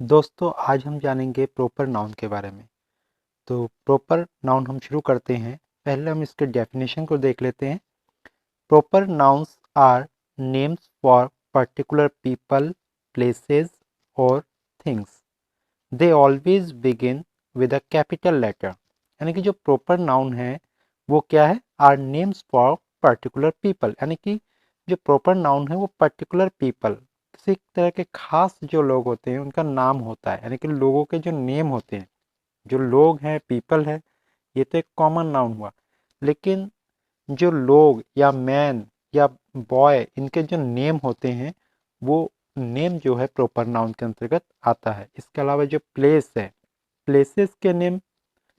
दोस्तों आज हम जानेंगे प्रॉपर नाउन के बारे में। तो प्रॉपर नाउन हम शुरू करते हैं। पहले हम इसके डेफिनेशन को देख लेते हैं। Proper nouns are names for particular people, places और things. They always begin with a capital letter. यानी कि जो प्रॉपर नाउन है वो क्या है? Are names for particular people. यानी कि जो प्रॉपर नाउन है वो पर्टिकुलर पीपल, किसी तरह के खास जो लोग होते हैं उनका नाम होता है। यानी कि लोगों के जो नेम होते हैं, जो लोग हैं, पीपल है, ये तो एक कॉमन नाउन हुआ। लेकिन जो लोग या मैन या बॉय, इनके जो नेम होते हैं वो नेम जो है प्रॉपर नाउन के अंतर्गत आता है। इसके अलावा जो प्लेस है, प्लेसेस के नेम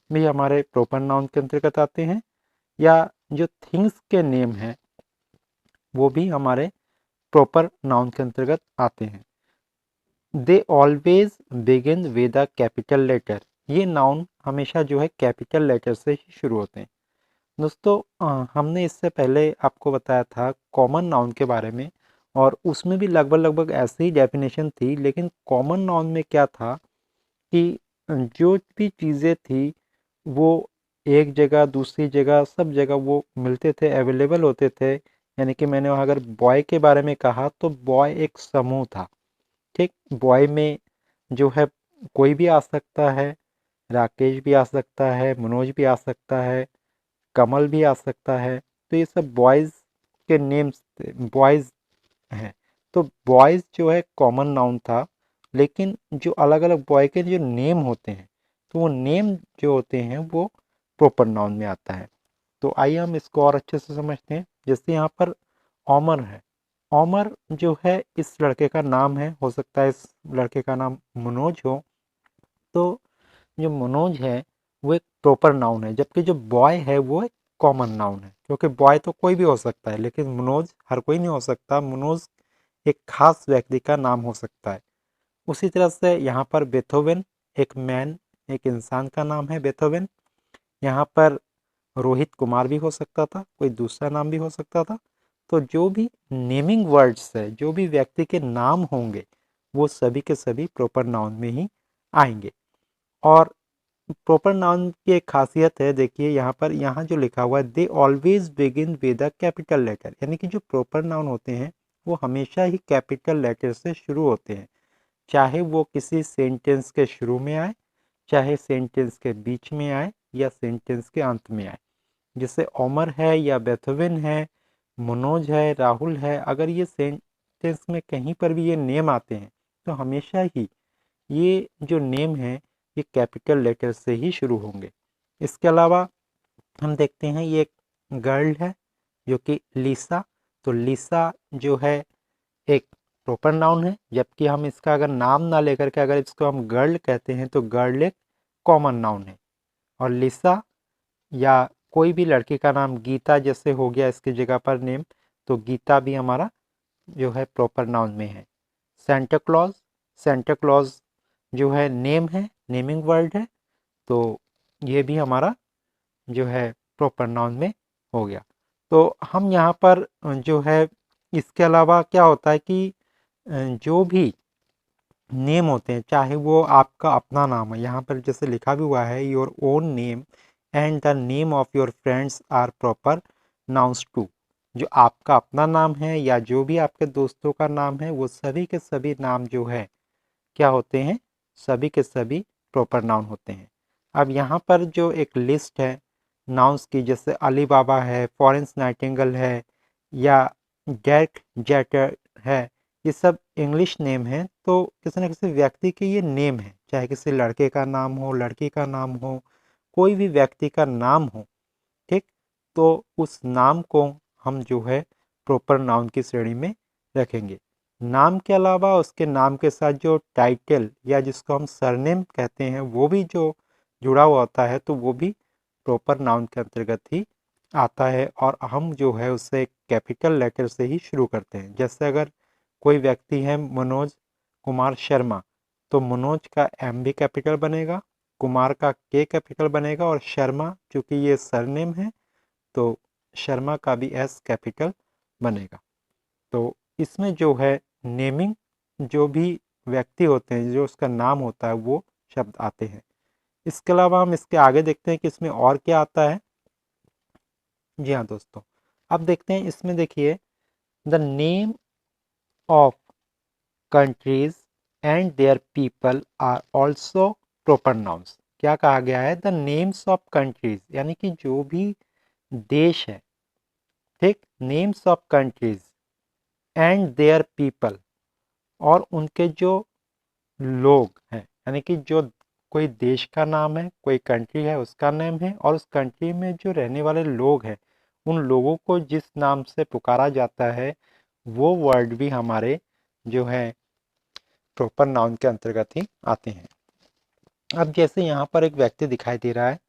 भी हमारे प्रॉपर नाउन के अंतर्गत आते हैं। या जो थिंग्स के नेम हैं वो भी हमारे प्रॉपर नाउन के अंतर्गत आते हैं। They always begin with a capital letter. ये नाउन हमेशा जो है कैपिटल लेटर से ही शुरू होते हैं। दोस्तों हमने इससे पहले आपको बताया था कॉमन नाउन के बारे में, और उसमें भी लगभग लगभग ऐसी ही डेफिनेशन थी। लेकिन कॉमन नाउन में क्या था कि जो भी चीज़ें थी वो एक जगह दूसरी जगह सब जगह वो मिलते थे, अवेलेबल होते थे। यानी कि मैंने वहाँ अगर बॉय के बारे में कहा तो बॉय एक समूह था। ठीक, बॉय में जो है कोई भी आ सकता है, राकेश भी आ सकता है, मनोज भी आ सकता है, कमल भी आ सकता है। तो ये सब बॉयज़ के नेम्स, बॉयज़ हैं। तो बॉयज़ जो है कॉमन नाउन था। लेकिन जो अलग अलग बॉय के जो नेम होते हैं तो वो नेम जो होते हैं वो प्रॉपर नाउन में आता है। तो आइए हम इसको और अच्छे से समझते हैं। जैसे यहाँ पर ओमर है। ओमर जो है इस लड़के का नाम है, हो सकता है इस लड़के का नाम मनोज हो। तो जो मनोज है वो एक प्रॉपर नाउन है, जबकि जो बॉय है वो एक कॉमन नाउन है। क्योंकि बॉय तो कोई भी हो सकता है लेकिन मनोज हर कोई नहीं हो सकता। मनोज एक खास व्यक्ति का नाम हो सकता है। उसी तरह से यहाँ पर बेथोवेन, एक मैन, एक इंसान का नाम है बेथोवेन। यहाँ पर रोहित कुमार भी हो सकता था, कोई दूसरा नाम भी हो सकता था। तो जो भी नेमिंग वर्ड्स है, जो भी व्यक्ति के नाम होंगे वो सभी के सभी प्रॉपर नाउन में ही आएंगे। और प्रॉपर नाउन की एक खासियत है, देखिए यहाँ पर, यहाँ जो लिखा हुआ है they always begin with a capital letter. यानी कि जो प्रॉपर नाउन होते हैं वो हमेशा ही कैपिटल लेटर से शुरू होते हैं। चाहे वो किसी सेंटेंस के शुरू में आए, चाहे सेंटेंस के बीच में आए, या सेंटेंस के अंत में आए। जैसे ओमर है या बेथोवेन है, मनोज है, राहुल है, अगर ये सेंटेंस में कहीं पर भी ये नेम आते हैं तो हमेशा ही ये जो नेम है ये कैपिटल लेटर से ही शुरू होंगे। इसके अलावा हम देखते हैं ये एक गर्ल है जो कि लिसा। तो लिसा जो है एक प्रॉपर नाउन है, जबकि हम इसका अगर नाम ना लेकर के अगर इसको हम गर्ल कहते हैं तो गर्ल एक कॉमन नाउन है। और लिसा या कोई भी लड़की का नाम गीता जैसे हो गया इसकी जगह पर नेम, तो गीता भी हमारा जो है प्रॉपर नाउन में है। सेंटा क्लॉज, सेंटा क्लॉज जो है नेम है, नेमिंग वर्ड है। तो ये भी हमारा जो है प्रॉपर नाउन में हो गया। तो हम यहाँ पर जो है इसके अलावा क्या होता है कि जो भी नेम होते हैं, चाहे वो आपका अपना नाम है, यहाँ पर जैसे लिखा भी हुआ है your own name and the name of your friends are proper nouns too. जो आपका अपना नाम है या जो भी आपके दोस्तों का नाम है वो सभी के सभी नाम जो है क्या होते हैं? सभी के सभी प्रॉपर नाउन होते हैं। अब यहाँ पर जो एक लिस्ट है नाउन्स की, जैसे अली बाबा है, फ्लोरेंस नाइटिंगेल है, या डैक जेटर है, ये सब इंग्लिश नेम है। तो किसी न किसी व्यक्ति के ये नेम है, चाहे किसी लड़के का नाम हो, लड़की का नाम हो, कोई भी व्यक्ति का नाम हो। ठीक, तो उस नाम को हम जो है प्रॉपर नाउन की श्रेणी में रखेंगे। नाम के अलावा उसके नाम के साथ जो टाइटल या जिसको हम सरनेम कहते हैं वो भी जो जुड़ा हुआ होता है तो वो भी प्रॉपर नाउन के अंतर्गत ही आता है। और हम जो है उससे कैपिटल लेटर से ही शुरू करते हैं। जैसे अगर कोई व्यक्ति है मनोज कुमार शर्मा, तो मनोज का एम भी कैपिटल बनेगा, कुमार का के कैपिटल बनेगा, और शर्मा चूंकि ये सरनेम है तो शर्मा का भी एस कैपिटल बनेगा। तो इसमें जो है नेमिंग जो भी व्यक्ति होते हैं, जो उसका नाम होता है, वो शब्द आते हैं। इसके अलावा हम इसके आगे देखते हैं कि इसमें और क्या आता है। जी हाँ दोस्तों, अब देखते हैं इसमें, देखिए, the name of countries and their people are also proper nouns. क्या कहा गया है? द नेम्स ऑफ कंट्रीज, यानी कि जो भी देश है, ठीक, names of countries and their people, और उनके जो लोग हैं, यानी कि जो कोई देश का नाम है, कोई कंट्री है उसका नेम है, और उस कंट्री में जो रहने वाले लोग हैं, उन लोगों को जिस नाम से पुकारा जाता है, वो वर्ड भी हमारे जो है प्रॉपर नाउन के अंतर्गत ही आते हैं। अब जैसे यहाँ पर एक व्यक्ति दिखाई दे रहा है,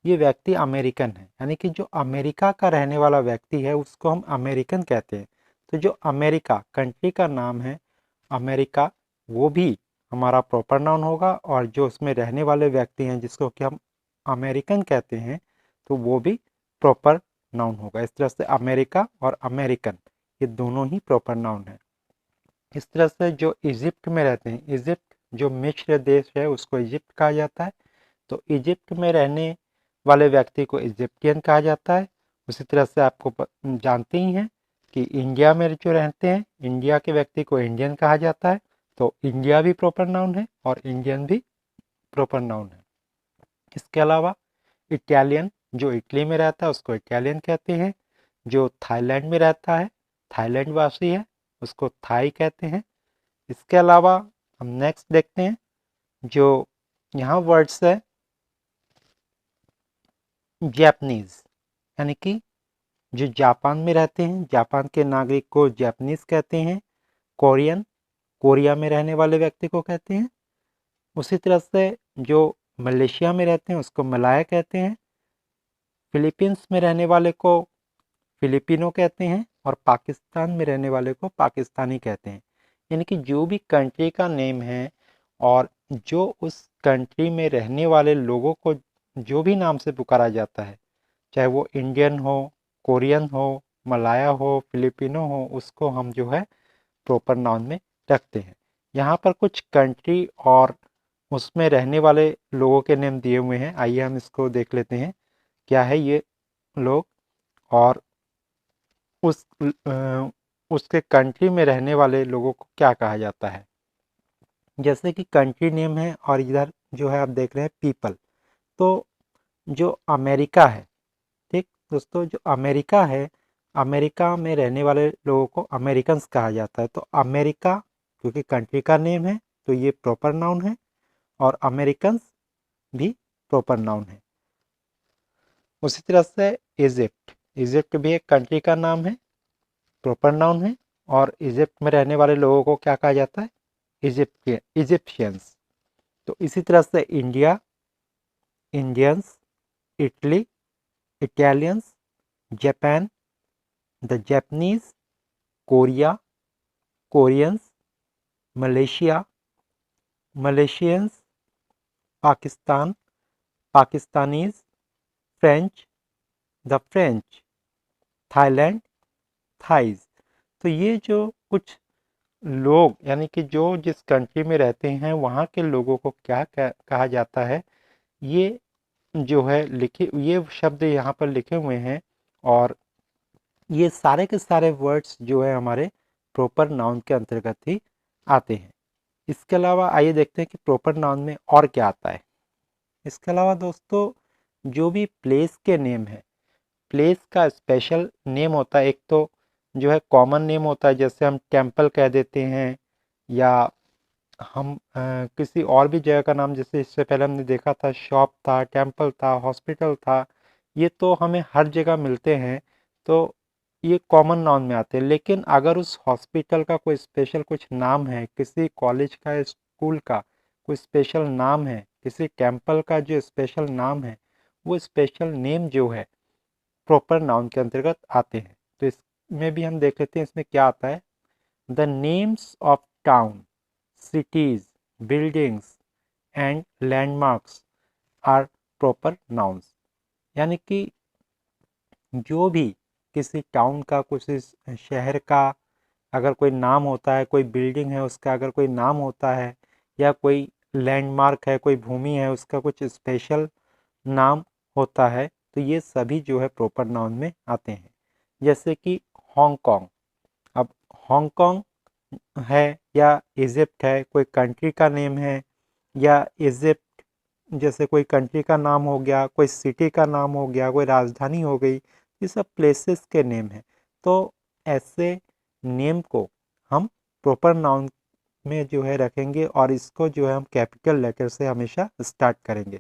ये व्यक्ति अमेरिकन है, यानी कि जो अमेरिका का रहने वाला व्यक्ति है उसको हम अमेरिकन कहते हैं। तो जो अमेरिका कंट्री का नाम है, अमेरिका, वो भी हमारा प्रॉपर नाउन होगा, और जो उसमें रहने वाले व्यक्ति हैं जिसको कि हम अमेरिकन कहते हैं, तो वो भी प्रॉपर नाउन होगा। इस तरह से अमेरिका और अमेरिकन, ये दोनों ही प्रॉपर नाउन है। इस तरह से जो इजिप्ट में रहते हैं, इजिप्ट जो मिस्र देश है उसको इजिप्ट कहा जाता है, तो इजिप्ट में रहने वाले व्यक्ति को इजिप्टियन कहा जाता है। उसी तरह से आपको जानते ही हैं कि इंडिया में जो रहते हैं, इंडिया के व्यक्ति को इंडियन कहा जाता है, तो इंडिया भी प्रॉपर नाउन है और इंडियन भी प्रॉपर नाउन है। इसके अलावा इटालियन, जो इटली में रहता है उसको इटालियन कहते हैं। जो थाईलैंड में रहता है, थाईलैंड वासी है, उसको थाई कहते हैं। इसके अलावा हम नेक्स्ट देखते हैं, जो यहाँ वर्ड्स है जापानीज, यानी कि जो जापान में रहते हैं, जापान के नागरिक को जापानीज कहते हैं। कोरियन, कोरिया में रहने वाले व्यक्ति को कहते हैं। उसी तरह से जो मलेशिया में रहते हैं उसको मलाया कहते हैं। फिलीपींस में रहने वाले को फिलिपिनो कहते हैं, और पाकिस्तान में रहने वाले को पाकिस्तानी कहते हैं। यानी कि जो भी कंट्री का नेम है, और जो उस कंट्री में रहने वाले लोगों को जो भी नाम से पुकारा जाता है, चाहे वो इंडियन हो, कोरियन हो, मलाया हो, फिलिपिनो हो, उसको हम जो है प्रॉपर नाउन में रखते हैं। यहाँ पर कुछ कंट्री और उसमें रहने वाले लोगों के नेम दिए हुए हैं, आइए हम इसको देख लेते हैं क्या है ये लोग, और उस उसके कंट्री में रहने वाले लोगों को क्या कहा जाता है। जैसे कि कंट्री नेम है, और इधर जो है आप देख रहे हैं पीपल, तो जो अमेरिका है, ठीक दोस्तों, जो अमेरिका है, अमेरिका में रहने वाले लोगों को अमेरिकन्स कहा जाता है। तो अमेरिका क्योंकि कंट्री का नेम है, तो ये प्रॉपर नाउन है, और अमेरिकन्स भी प्रॉपर नाउन है। उसी तरह से इजिप्ट, इजिप्ट भी एक कंट्री का नाम है, प्रॉपर नाउन है, और इजिप्ट में रहने वाले लोगों को क्या कहा जाता है? इजिप्शियंस। तो इसी तरह से India, Indians, Italy, Italians, Japan, the Japanese, Korea, Koreans, Malaysia, Malaysians, Pakistan, Pakistanis, French, the French, Thailand, thighs. तो ये जो कुछ लोग, यानी कि जो जिस कंट्री में रहते हैं वहाँ के लोगों को क्या कहा जाता है, ये जो है लिखे, ये शब्द यहाँ पर लिखे हुए हैं, और ये सारे के सारे वर्ड्स जो है हमारे प्रॉपर नाउन के अंतर्गत ही आते हैं। इसके अलावा आइए देखते हैं कि प्रॉपर नाउन में और क्या आता है। इसके अलावा दोस्तों, जो भी प्लेस के नेम है, प्लेस का स्पेशल नेम होता है। एक तो जो है कॉमन नेम होता है, जैसे हम टेम्पल कह देते हैं, या हम किसी और भी जगह का नाम, जैसे इससे पहले हमने देखा था शॉप था, टेम्पल था, हॉस्पिटल था, ये तो हमें हर जगह मिलते हैं, तो ये कॉमन नाउन में आते हैं। लेकिन अगर उस हॉस्पिटल का कोई स्पेशल कुछ नाम है, किसी कॉलेज का, स्कूल का कोई स्पेशल नाम है, किसी टेम्पल का जो स्पेशल नाम है, वो स्पेशल नेम जो है प्रॉपर नाउन के अंतर्गत आते हैं। तो इसमें भी हम देख लेते हैं इसमें क्या आता है। The names of town, cities, buildings and landmarks are proper nouns। यानी कि जो भी किसी टाउन का, किसी शहर का, अगर कोई नाम होता है, कोई बिल्डिंग है उसका अगर कोई नाम होता है, या कोई लैंडमार्क है, कोई भूमि है उसका कुछ स्पेशल नाम होता है, तो ये सभी जो है प्रॉपर नाउन में आते हैं। जैसे कि हांगकांग, अब हांगकांग है या इजिप्ट है, कोई कंट्री का नेम है, या इजिप्ट जैसे कोई कंट्री का नाम हो गया, कोई सिटी का नाम हो गया, कोई राजधानी हो गई, ये सब प्लेसेस के नेम हैं। तो ऐसे नेम को हम प्रॉपर नाउन में जो है रखेंगे और इसको जो है हम कैपिटल लेटर से हमेशा स्टार्ट करेंगे।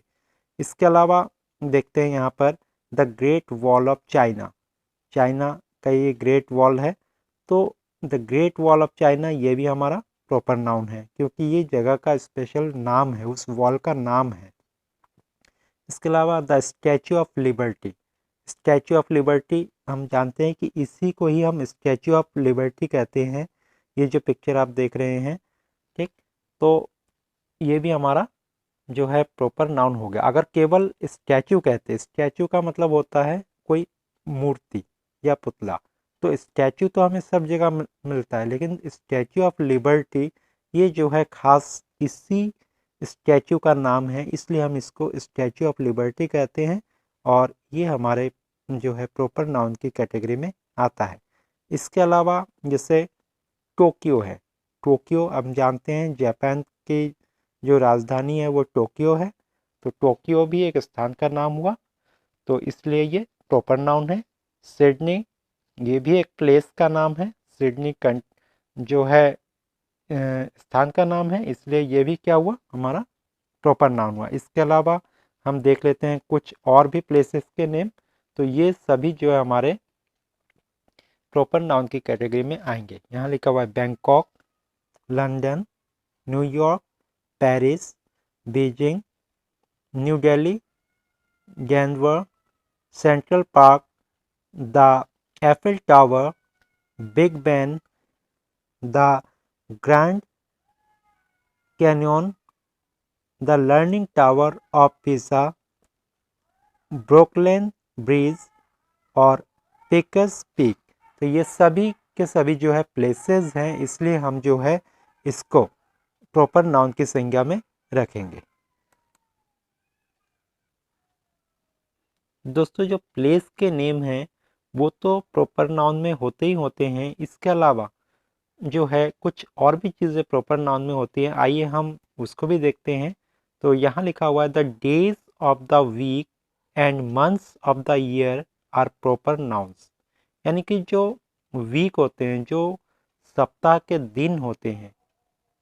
इसके अलावा देखते हैं यहाँ पर the great wall of China, China का ये ग्रेट वॉल है, तो the great wall of China ये भी हमारा प्रॉपर नाउन है क्योंकि ये जगह का स्पेशल नाम है, उस वॉल का नाम है। इसके अलावा the statue of liberty, statue of liberty हम जानते हैं कि इसी को ही हम स्टैचू ऑफ लिबर्टी कहते हैं। ये जो पिक्चर आप देख रहे हैं, ठीक, तो ये भी हमारा जो है प्रॉपर नाउन हो गया। अगर केवल स्टैचू कहते, स्टैचू का मतलब होता है कोई मूर्ति या पुतला, तो स्टैचू तो हमें सब जगह मिलता है, लेकिन स्टैचू ऑफ लिबर्टी ये जो है खास इसी स्टैचू का नाम है, इसलिए हम इसको स्टैचू ऑफ लिबर्टी कहते हैं और ये हमारे जो है प्रॉपर नाउन की कैटेगरी में आता है। इसके अलावा जैसे टोक्यो है, टोक्यो हम जानते हैं जापान की जो राजधानी है वो टोक्यो है, तो टोक्यो भी एक स्थान का नाम हुआ, तो इसलिए ये प्रॉपर नाउन है। सिडनी ये भी एक प्लेस का नाम है, सिडनी जो है स्थान का नाम है, इसलिए ये भी क्या हुआ हमारा प्रॉपर नाउन हुआ। इसके अलावा हम देख लेते हैं कुछ और भी प्लेसेस के नेम, तो ये सभी जो है हमारे प्रॉपर नाउन की कैटेगरी में आएंगे। यहाँ लिखा हुआ है Bangkok, London, New York, Paris, Beijing, new Delhi, Denver, central park, the Eiffel tower, big Ben, the grand canyon, the learning tower of pizza, Brooklyn bridge और पिकर्स पीक। तो ये सभी के सभी जो है प्लेसेस हैं, इसलिए हम जो है इसको प्रॉपर नाउन की संज्ञा में रखेंगे। दोस्तों जो प्लेस के नेम हैं वो तो प्रॉपर नाउन में होते ही होते हैं, इसके अलावा जो है कुछ और भी चीज़ें प्रॉपर नाउन में होती हैं, आइए हम उसको भी देखते हैं। तो यहाँ लिखा हुआ है the days of the week and months of the year are proper nouns, यानी कि जो वीक होते हैं, जो सप्ताह के दिन होते हैं,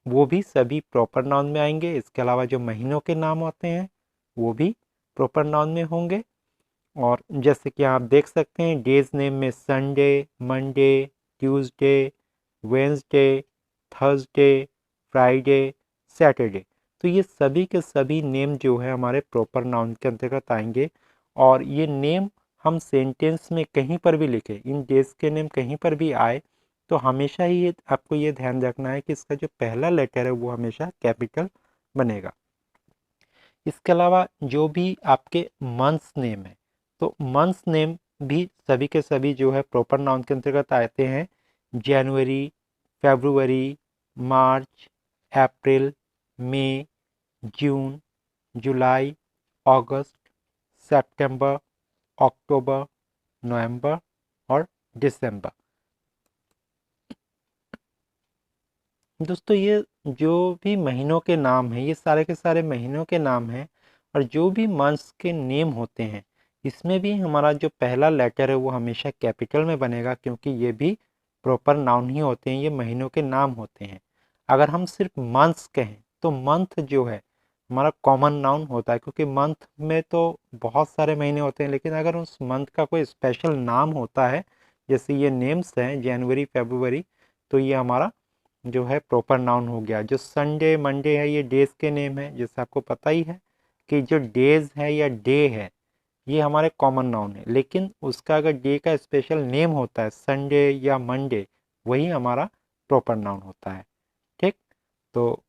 वो भी सभी प्रॉपर नाउन में आएंगे। इसके अलावा जो महीनों के नाम होते हैं वो भी प्रॉपर नाउन में होंगे। और जैसे कि आप देख सकते हैं डेज नेम में Sunday, Monday, Tuesday, Wednesday, Thursday, Friday, Saturday, तो ये सभी के सभी नेम जो है हमारे प्रॉपर नाउन के अंतर्गत आएंगे। और ये नेम हम सेंटेंस में कहीं पर भी लिखे, इन डेज के नेम कहीं पर भी आए, तो हमेशा ही ये आपको ये ध्यान रखना है कि इसका जो पहला लेटर है वो हमेशा कैपिटल बनेगा। इसके अलावा जो भी आपके मंथ्स नेम है, तो मंथ्स नेम भी सभी के सभी जो है प्रॉपर नाउन के अंतर्गत आते हैं। जनवरी, फरवरी, मार्च, अप्रैल, मई, जून, जुलाई, अगस्त, सितंबर, अक्टूबर, नवंबर और दिसंबर। दोस्तों ये जो भी महीनों के नाम हैं, ये सारे के सारे महीनों के नाम हैं, और जो भी मंथ्स के नेम होते हैं इसमें भी हमारा जो पहला लेटर है वो हमेशा कैपिटल में बनेगा, क्योंकि ये भी प्रॉपर नाउन ही होते हैं, ये महीनों के नाम होते हैं। अगर हम सिर्फ मंथ्स कहें तो मंथ जो है हमारा कॉमन नाउन होता है, क्योंकि मंथ में तो बहुत सारे महीने होते हैं, लेकिन अगर उस मंथ का कोई स्पेशल नाम होता है, जैसे ये नेम्स हैं जनवरी, फरवरी, तो ये हमारा जो है प्रॉपर नाउन हो गया। जो संडे, मंडे है, ये डेज के नेम है, जैसे आपको पता ही है कि जो डेज है या डे है ये हमारे कॉमन नाउन है, लेकिन उसका अगर डे का स्पेशल नेम होता है संडे या मंडे, वही हमारा प्रॉपर नाउन होता है। ठीक, तो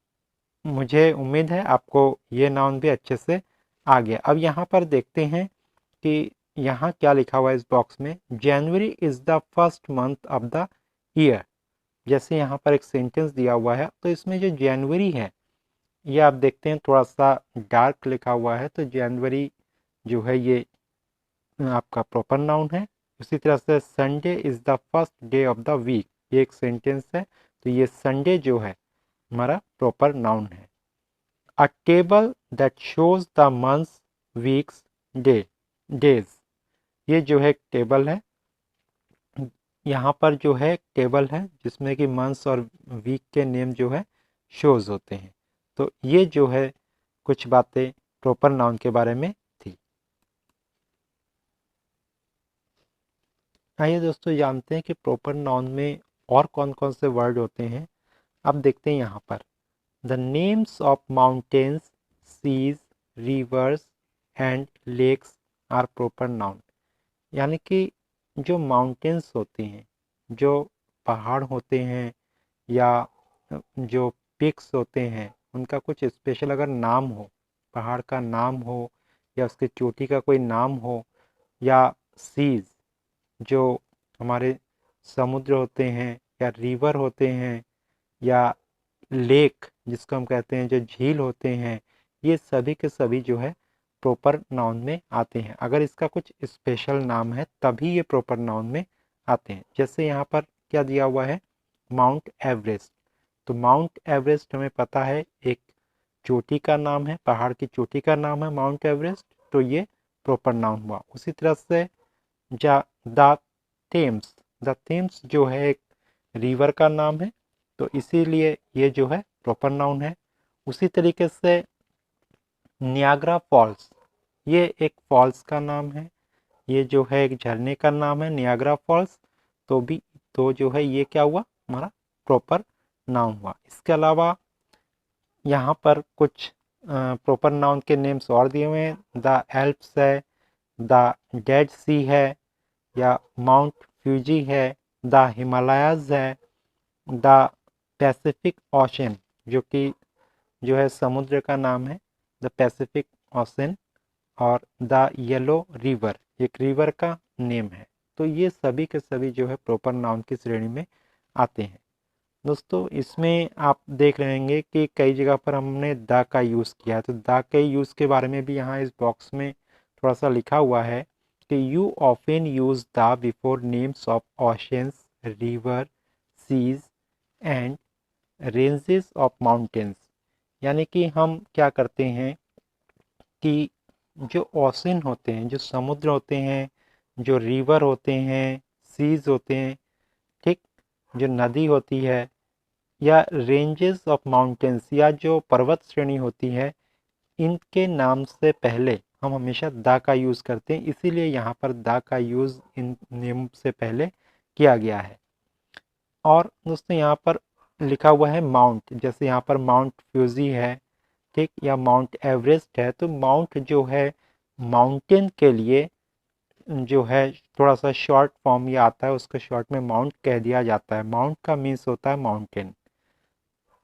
मुझे उम्मीद है आपको ये नाउन भी अच्छे से आ गया। अब यहाँ पर देखते हैं कि यहाँ क्या लिखा हुआ है इस बॉक्स में। जनवरी is the first month of the year, जैसे यहाँ पर एक सेंटेंस दिया हुआ है, तो इसमें जो जनवरी है ये आप देखते हैं थोड़ा सा डार्क लिखा हुआ है, तो जनवरी जो है ये आपका प्रॉपर नाउन है। उसी तरह से Sunday is the first day of the week, ये एक सेंटेंस है, तो ये संडे जो है हमारा प्रॉपर नाउन है। अ table that shows the months, weeks, days, ये जो है एक टेबल है, यहाँ पर जो है टेबल है जिसमें कि मंथ्स और वीक के नेम जो है शोज होते हैं। तो ये जो है कुछ बातें प्रॉपर नाउन के बारे में थी। आइए दोस्तों जानते हैं कि प्रॉपर नाउन में और कौन कौन से वर्ड होते हैं। अब देखते हैं यहाँ पर the names of mountains, seas, rivers and lakes are proper noun. यानी कि जो माउंटेन्स होते हैं, जो पहाड़ होते हैं या जो पिक्स होते हैं, उनका कुछ स्पेशल अगर नाम हो, पहाड़ का नाम हो या उसकी चोटी का कोई नाम हो, या सीज जो हमारे समुद्र होते हैं, या रिवर होते हैं, या लेक जिसको हम कहते हैं जो झील होते हैं, ये सभी के सभी जो है प्रॉपर नाउन में आते हैं। अगर इसका कुछ स्पेशल नाम है तभी ये प्रॉपर नाउन में आते हैं। जैसे यहाँ पर क्या दिया हुआ है, माउंट एवरेस्ट, तो माउंट एवरेस्ट हमें पता है एक चोटी का नाम है, पहाड़ की चोटी का नाम है माउंट एवरेस्ट, तो ये प्रॉपर नाउन हुआ। उसी तरह से द थेम्स, द थेम्स जो है एक रिवर का नाम है, तो इसीलिए ये जो है प्रॉपर नाउन है। उसी तरीके से नियाग्रा फॉल्स, ये एक फॉल्स का नाम है, ये जो है एक झरने का नाम है नियाग्रा फॉल्स, तो जो है ये क्या हुआ, हमारा प्रॉपर नाउन हुआ। इसके अलावा यहाँ पर कुछ प्रॉपर नाउन के नेम्स और दिए हुए हैं, द एल्प्स है, द डेड सी है, या माउंट फ्यूजी है, द हिमालयाज है, द पैसिफिक ओशन जो है समुद्र का नाम है, द पैसिफिक ओशन, और द येलो रिवर एक रिवर का नेम है। तो ये सभी के सभी जो है प्रॉपर नाउन की श्रेणी में आते हैं। दोस्तों इसमें आप देख रहे होंगे कि कई जगह पर हमने द का यूज़ किया है, तो द के यूज़ के बारे में भी यहाँ इस बॉक्स में थोड़ा सा लिखा हुआ है कि you often use the before names of oceans, river, seas and ranges of mountains. यानी कि हम क्या करते हैं कि जो ओशन होते हैं, जो समुद्र होते हैं, जो रिवर होते हैं, सीज होते हैं, ठीक, जो नदी होती है, या रेंजेस ऑफ माउंटेन्स या जो पर्वत श्रेणी होती है, इनके नाम से पहले हम हमेशा द का यूज़ करते हैं, इसीलिए यहाँ पर द का यूज़ इन नेम से पहले किया गया है। और दोस्तों यहाँ पर लिखा हुआ है माउंट, जैसे यहाँ पर माउंट फ्यूजी है, ठीक, या माउंट एवरेस्ट है, तो माउंट जो है माउंटेन के लिए जो है थोड़ा सा शॉर्ट फॉर्म ये आता है, उसको शॉर्ट में माउंट कह दिया जाता है। माउंट का मीन्स होता है mountain.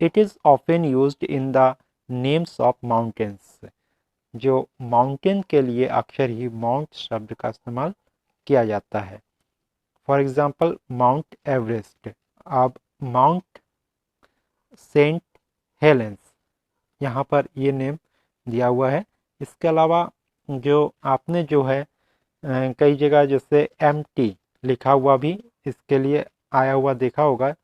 It is often used in the names of mountains, जो माउंटेन के लिए अक्सर ही माउंट शब्द का इस्तेमाल किया जाता है। फॉर एग्जाम्पल माउंट एवरेस्ट, अब माउंट सेंट हेलेंस, यहाँ पर ये नेम दिया हुआ है। इसके अलावा जो आपने जो है कई जगह जैसे MT लिखा हुआ भी इसके लिए आया हुआ देखा होगा।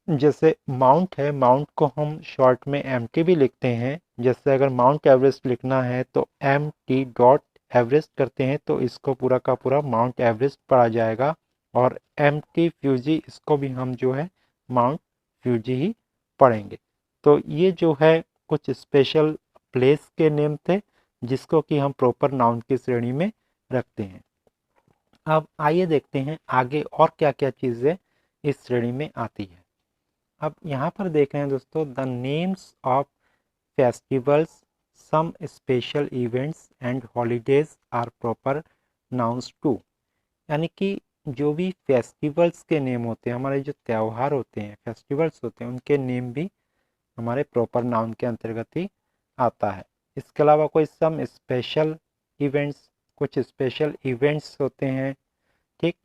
जैसे माउंट है, माउंट को हम शॉर्ट में MT भी लिखते हैं। जैसे अगर माउंट एवरेस्ट लिखना है तो MT डॉट एवरेस्ट करते हैं, तो इसको पूरा का पूरा माउंट एवरेस्ट पढ़ा जाएगा। और MT फ्यूजी, इसको भी हम जो है माउंट फ्यूजी ही पढ़ेंगे। तो ये जो है कुछ स्पेशल प्लेस के नेम थे जिसको कि हम प्रॉपर नाउन की श्रेणी में रखते हैं। अब आइए देखते हैं आगे और क्या क्या चीज़ें इस श्रेणी में आती है। अब यहाँ पर देख रहे हैं दोस्तों, the names of festivals, some special events and holidays are proper nouns too. यानी कि जो भी फेस्टिवल्स के नेम होते हैं, हमारे जो त्यौहार होते हैं, फेस्टिवल्स होते हैं, उनके नेम भी हमारे प्रॉपर नाउन के अंतर्गत ही आता है। इसके अलावा कोई सम स्पेशल इवेंट्स, कुछ स्पेशल इवेंट्स होते हैं, ठीक,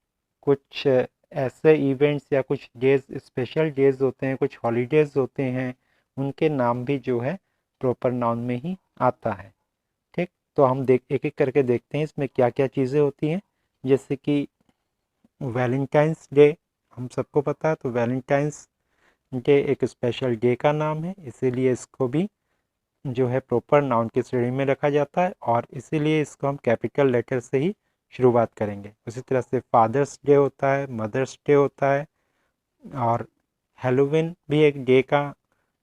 कुछ ऐसे इवेंट्स या कुछ डेज, स्पेशल डेज होते हैं, कुछ हॉलीडेज होते हैं, उनके नाम भी जो है प्रॉपर नाउन में ही आता है। ठीक, तो हम एक एक करके देखते हैं इसमें क्या क्या चीज़ें होती हैं। जैसे कि वैलेंटाइंस डे, हम सबको पता है, तो वैलेंटाइंस डे एक स्पेशल डे का नाम है, इसीलिए इसको भी जो है प्रॉपर नाउन की श्रेणी में रखा जाता है और इसीलिए इसको हम कैपिटल लेटर से ही शुरुआत करेंगे। उसी तरह से फादर्स डे होता है, मदर्स डे होता है, और हेलोविन भी एक डे का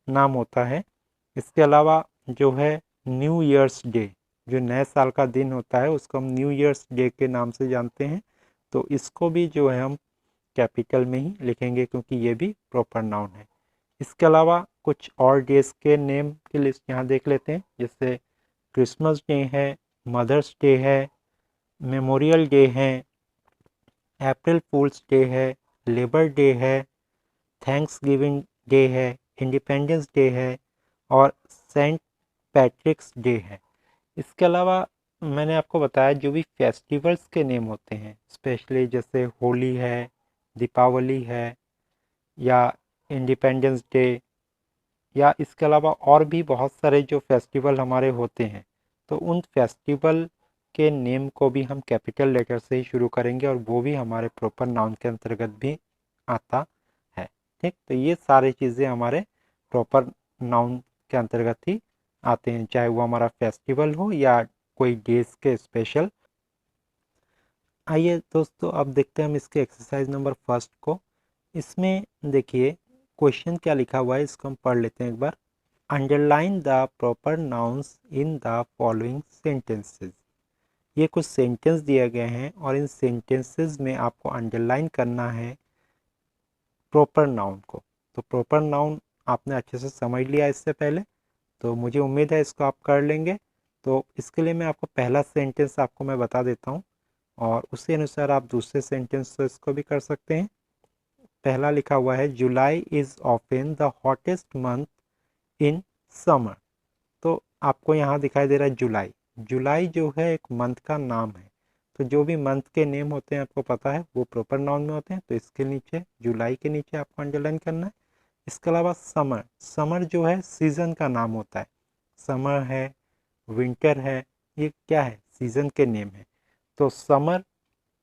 नाम होता है। इसके अलावा जो है न्यू ईयर्स डे, जो नए साल का दिन होता है, उसको हम न्यू ईयर्स डे के नाम से जानते हैं, तो इसको भी जो है हम कैपिटल में ही लिखेंगे क्योंकि ये भी प्रॉपर नाउन है। इसके अलावा कुछ और डेज के नेम की लिस्ट यहाँ देख लेते हैं। जैसे क्रिसमस डे है, मदर्स डे है, मेमोरियल डे है, अप्रैल फूल्स डे है, लेबर डे है, थैंक्स गिविंग डे है, इंडिपेंडेंस डे है और सेंट पैट्रिक्स डे है। इसके अलावा मैंने आपको बताया जो भी फेस्टिवल्स के नेम होते हैं, स्पेशली जैसे होली है, दीपावली है, या इंडिपेंडेंस डे, या इसके अलावा और भी बहुत सारे जो फेस्टिवल हमारे होते हैं, तो उन फेस्टिवल के नेम को भी हम कैपिटल लेटर से ही शुरू करेंगे और वो भी हमारे प्रॉपर नाउन के अंतर्गत भी आता है। ठीक, तो ये सारी चीज़ें हमारे प्रॉपर नाउन के अंतर्गत ही आते हैं, चाहे वो हमारा फेस्टिवल हो या कोई डेज के स्पेशल। आइए दोस्तों, अब देखते हैं हम इसके एक्सरसाइज नंबर फर्स्ट को। इसमें देखिए क्वेश्चन क्या लिखा हुआ है, इसको हम पढ़ लेते हैं एक बार। Underline the proper nouns in the following sentences. ये कुछ सेंटेंस दिए गए हैं और इन सेंटेंसेस में आपको अंडरलाइन करना है प्रॉपर नाउन को। तो प्रॉपर नाउन आपने अच्छे से समझ लिया इससे पहले, तो मुझे उम्मीद है इसको आप कर लेंगे। तो इसके लिए मैं आपको पहला सेंटेंस आपको मैं बता देता हूँ और उसी अनुसार आप दूसरे सेंटेंस को भी कर सकते हैं। पहला लिखा हुआ है, जुलाई is often the hottest month in summer. तो आपको यहाँ दिखाई दे रहा है जुलाई। जुलाई जो है एक मंथ का नाम है, तो जो भी मंथ के नेम होते हैं आपको पता है वो प्रॉपर नाउन में होते हैं, तो इसके नीचे जुलाई के नीचे आपको अंडरलाइन करना है। इसके अलावा समर, समर जो है सीज़न का नाम होता है, समर है, विंटर है, ये क्या है, सीज़न के नेम है। तो समर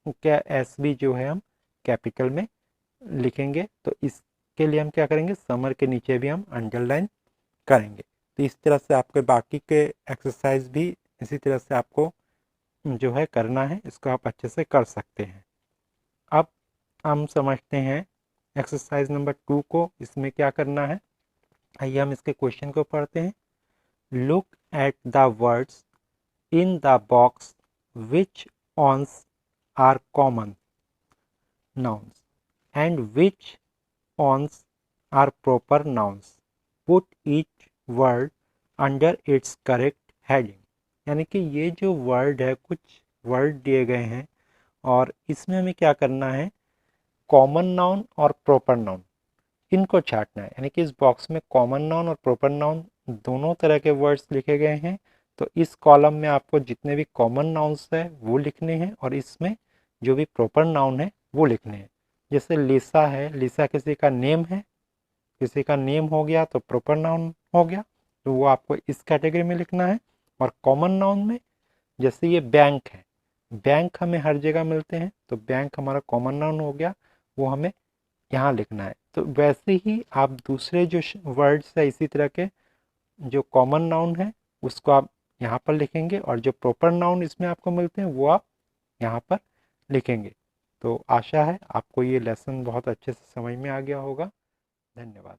क्या एस बी जो है हम कैपिटल में लिखेंगे, तो इसके लिए हम क्या करेंगे, समर के नीचे भी हम अंडरलाइन करेंगे। तो इस तरह से आपके बाकी के एक्सरसाइज भी इसी तरह से आपको जो है करना है, इसको आप अच्छे से कर सकते हैं। अब हम समझते हैं एक्सरसाइज नंबर 2 को, इसमें क्या करना है। आइए हम इसके क्वेश्चन को पढ़ते हैं। Look at the words in the box which ones are common nouns and which ons are proper nouns. Put each word under its correct heading. यानी कि ये जो वर्ड है, कुछ वर्ड दिए गए हैं और इसमें हमें क्या करना है, कॉमन नाउन और प्रॉपर नाउन इनको छांटना है। यानी कि इस बॉक्स में कॉमन नाउन और प्रॉपर नाउन दोनों तरह के वर्ड्स लिखे गए हैं, तो इस कॉलम में आपको जितने भी कॉमन नाउन्स है वो लिखने हैं और इसमें जो भी प्रॉपर नाउन है वो लिखने हैं। जैसे लिसा है, लिसा किसी का नेम है, किसी का नेम हो गया तो प्रॉपर नाउन हो गया, तो वो आपको इस कैटेगरी में लिखना है। और कॉमन नाउन में जैसे ये बैंक है, बैंक हमें हर जगह मिलते हैं, तो बैंक हमारा कॉमन नाउन हो गया, वो हमें यहाँ लिखना है। तो वैसे ही आप दूसरे जो वर्ड्स है इसी तरह के जो कॉमन नाउन है उसको आप यहाँ पर लिखेंगे और जो प्रॉपर नाउन इसमें आपको मिलते हैं वो आप यहाँ पर लिखेंगे। तो आशा है आपको ये लेसन बहुत अच्छे से समझ में आ गया होगा। धन्यवाद।